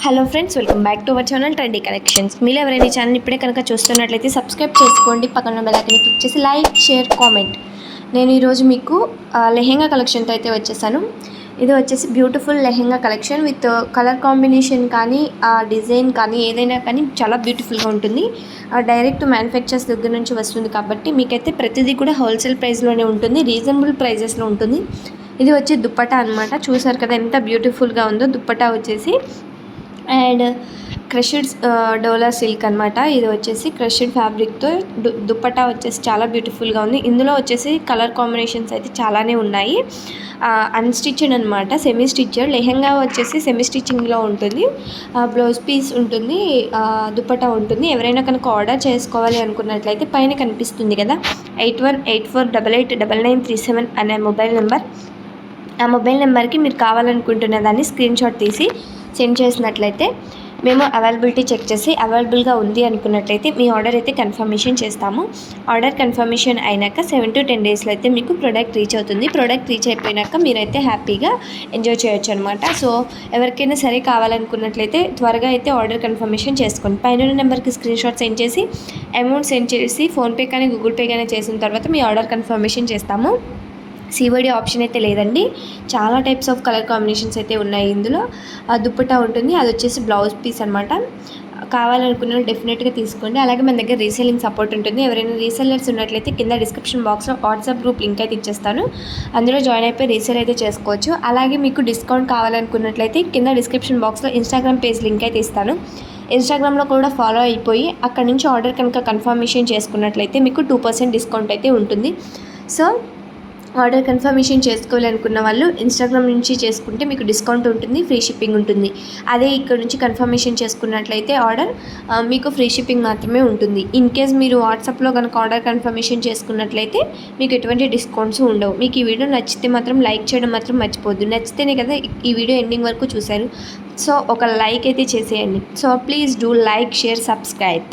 Hello friends, welcome back to our channel trendy collections. మీరు ఎవరైనా ఈ ఛానల్ ఇప్పుడే కనుక చూస్తున్నట్లయితే సబ్స్క్రైబ్ చేసుకోండి, పక్కన బెల్ ఐకాన్ క్లిక్ చేసి లైక్, షేర్, కామెంట్. నేను ఈరోజు మీకు లెహెంగా కలెక్షన్తో అయితే వచ్చేసాను. ఇది వచ్చేసి beautiful lehenga collection with colour combination కానీ డిజైన్ కానీ ఏదైనా కానీ చాలా బ్యూటిఫుల్గా ఉంటుంది. డైరెక్ట్ మ్యానుఫ్యాక్చర్స్ దగ్గర నుంచి వస్తుంది కాబట్టి మీకైతే ప్రతిదీ కూడా హోల్సేల్ ప్రైస్లోనే ఉంటుంది, రీజనబుల్ ప్రైజెస్లో ఉంటుంది. ఇది వచ్చి దుప్పటా అనమాట. చూసారు కదా ఎంత బ్యూటిఫుల్గా ఉందో. దుప్పటా వచ్చేసి అండ్ క్రషెడ్ డోలా సిల్క్ అనమాట. ఇది వచ్చేసి క్రషెడ్ ఫ్యాబ్రిక్తో దుప్పటా వచ్చేసి చాలా బ్యూటిఫుల్గా ఉంది. ఇందులో వచ్చేసి కలర్ కాంబినేషన్స్ అయితే చాలానే ఉన్నాయి. అన్స్టిచ్డ్ అనమాట, సెమీ స్టిచ్డ్. లెహెంగా వచ్చేసి సెమీ స్టిచ్చింగ్లో ఉంటుంది. బ్లౌజ్ పీస్ ఉంటుంది, దుప్పటా ఉంటుంది. ఎవరైనా కనుక ఆర్డర్ చేసుకోవాలి అనుకున్నట్లయితే పైన కనిపిస్తుంది కదా 8184889937 అనే మొబైల్ నెంబర్. ఆ మొబైల్ నెంబర్కి మీరు కావాలనుకుంటున్న దాన్ని స్క్రీన్ షాట్ తీసి సెండ్ చేసినట్లయితే మేము అవైలబిలిటీ చెక్ చేసి అవైలబుల్గా ఉంది అనుకున్నట్లయితే మీ ఆర్డర్ అయితే కన్ఫర్మేషన్ చేస్తాము. ఆర్డర్ కన్ఫర్మేషన్ అయినాక 7 to 10 డేస్లో అయితే మీకు ప్రోడక్ట్ రీచ్ అవుతుంది. ప్రోడక్ట్ రీచ్ అయిపోయినాక మీరైతే హ్యాపీగా ఎంజాయ్ చేయొచ్చు అనమాట. సో ఎవరికైనా సరే కావాలనుకున్నట్లయితే త్వరగా అయితే ఆర్డర్ కన్ఫర్మేషన్ చేసుకోండి. పైన నెంబర్కి స్క్రీన్ షాట్ సెండ్ చేసి అమౌంట్ సెండ్ చేసి ఫోన్పే కానీ గూగుల్ పే కానీ చేసిన తర్వాత మీ ఆర్డర్ కన్ఫర్మేషన్ చేస్తాము. సివైడి ఆప్షన్ అయితే లేదండి. చాలా టైప్స్ ఆఫ్ కలర్ కాంబినేషన్స్ అయితే ఉన్నాయి. ఇందులో దుప్పటా ఉంటుంది, అది వచ్చేసి బ్లౌజ్ పీస్ అనమాట. కావాలనుకున్న డెఫినెట్గా తీసుకోండి. అలాగే మన దగ్గర రీసేలింగ్ సపోర్ట్ ఉంటుంది. ఎవరైనా రీసెల్లర్స్ ఉన్నట్లయితే కింద డిస్క్రిప్షన్ బాక్స్లో వాట్సాప్ గ్రూప్ లింక్ అయితే ఇచ్చేస్తాను, అందులో జాయిన్ అయిపోయి రీసేల్ అయితే చేసుకోవచ్చు. అలాగే మీకు డిస్కౌంట్ కావాలనుకున్నట్లయితే కింద డిస్క్రిప్షన్ బాక్స్లో ఇన్స్టాగ్రామ్ పేజ్ లింక్ అయితే ఇస్తాను. ఇన్స్టాగ్రామ్లో కూడా ఫాలో అయిపోయి అక్కడ నుంచి ఆర్డర్ కనుక కన్ఫర్మేషన్ చేసుకున్నట్లయితే మీకు 2% డిస్కౌంట్ అయితే ఉంటుంది. సో ఆర్డర్ కన్ఫర్మేషన్ చేసుకోవాలనుకున్న వాళ్ళు ఇన్స్టాగ్రామ్ నుంచి చేసుకుంటే మీకు డిస్కౌంట్ ఉంటుంది, ఫ్రీ షిప్పింగ్ ఉంటుంది. అదే ఇక్కడ నుంచి కన్ఫర్మేషన్ చేసుకున్నట్లయితే ఆర్డర్ మీకు ఫ్రీ షిప్పింగ్ మాత్రమే ఉంటుంది. ఇన్ కేస్ మీరు వాట్సాప్లో కనుక ఆర్డర్ కన్ఫర్మేషన్ చేసుకున్నట్లయితే మీకు ఎటువంటి డిస్కౌంట్స్ ఉండవు. మీకు ఈ వీడియో నచ్చితే మాత్రం లైక్ చేయడం మాత్రం మర్చిపోద్దు. నచ్చితేనే కదా ఈ వీడియో ఎండింగ్ వరకు చూశారు. సో ఒక లైక్ అయితే చేసేయండి. So please do like, share, subscribe.